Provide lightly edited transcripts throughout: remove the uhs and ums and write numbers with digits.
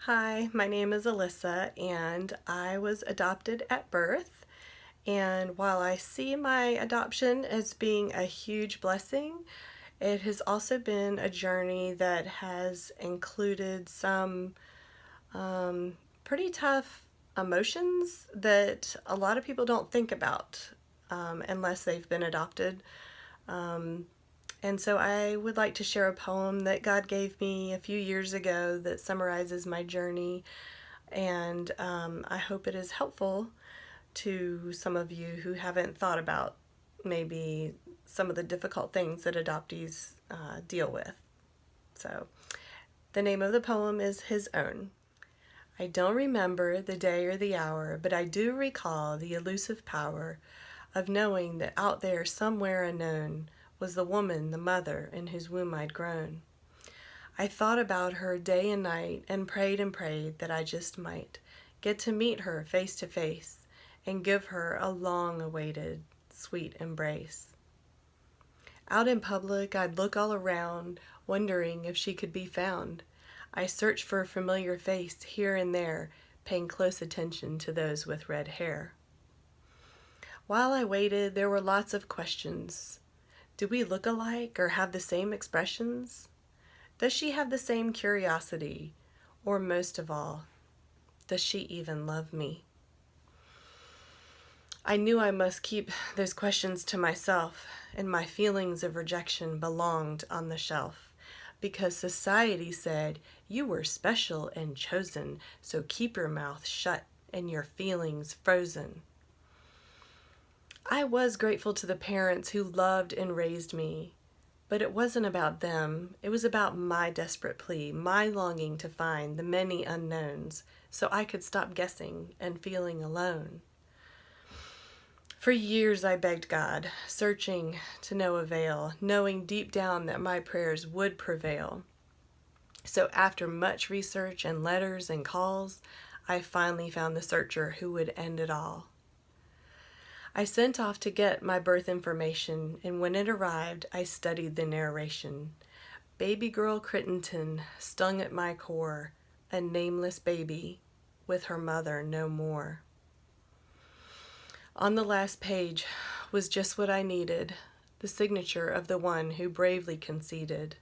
Hi, my name is Alyssa, and I was adopted at birth. And while I see my adoption as being a huge blessing, it has also been a journey that has included some pretty tough emotions that a lot of people don't think about unless they've been adopted. And so I would like to share a poem that God gave me a few years ago that summarizes my journey, and I hope it is helpful to some of you who haven't thought about maybe some of the difficult things that adoptees deal with. So, the name of the poem is His Own. I don't remember the day or the hour, but I do recall the elusive power of knowing that out there somewhere unknown was the woman, the mother, in whose womb I'd grown. I thought about her day and night and prayed that I just might get to meet her face to face and give her a long awaited sweet embrace. Out in public, I'd look all around, wondering if she could be found. I searched for a familiar face here and there, paying close attention to those with red hair. While I waited, there were lots of questions. Do we look alike or have the same expressions? Does she have the same curiosity? Or most of all, does she even love me? I knew I must keep those questions to myself, and my feelings of rejection belonged on the shelf, because society said you were special and chosen, so keep your mouth shut and your feelings frozen. I was grateful to the parents who loved and raised me, but it wasn't about them. It was about my desperate plea, my longing to find the many unknowns so I could stop guessing and feeling alone. For years I begged God, searching to no avail, knowing deep down that my prayers would prevail. So after much research and letters and calls, I finally found the searcher who would end it all. I sent off to get my birth information, and when it arrived, I studied the narration. Baby girl Crittenton stung at my core, a nameless baby with her mother no more. On the last page was just what I needed, the signature of the one who bravely conceded.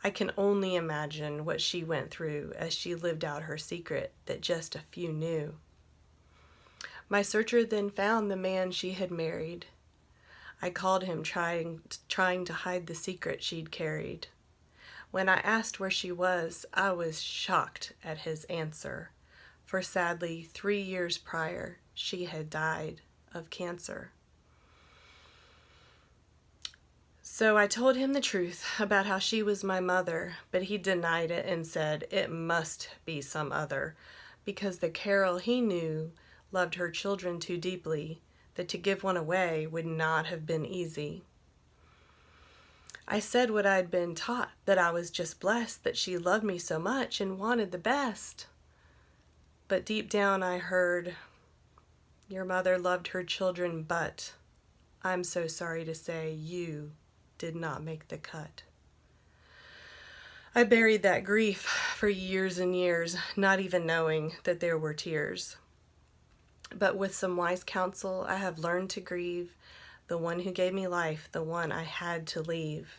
I can only imagine what she went through as she lived out her secret that just a few knew. My searcher then found the man she had married. I called him trying to hide the secret she'd carried. When I asked where she was, I was shocked at his answer, for sadly 3 years prior she had died of cancer. So I told him the truth about how she was my mother, but he denied it and said it must be some other, because the Carol he knew loved her children too deeply that to give one away would not have been easy. I said what I'd been taught, that I was just blessed that she loved me so much and wanted the best. But deep down I heard, your mother loved her children, but I'm so sorry to say you did not make the cut. I buried that grief for years and years, not even knowing that there were tears. But with some wise counsel, I have learned to grieve the one who gave me life, the one I had to leave.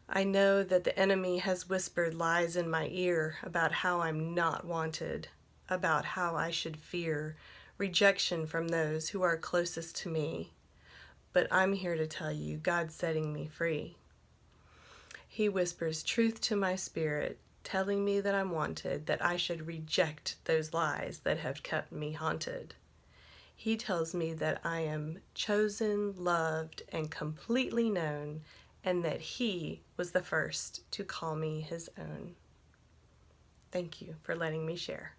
I know that the enemy has whispered lies in my ear about how I'm not wanted, about how I should fear rejection from those who are closest to me. But I'm here to tell you, God's setting me free. He whispers truth to my spirit, telling me that I'm wanted, that I should reject those lies that have kept me haunted. He tells me that I am chosen, loved, and completely known, and that he was the first to call me his own. Thank you for letting me share.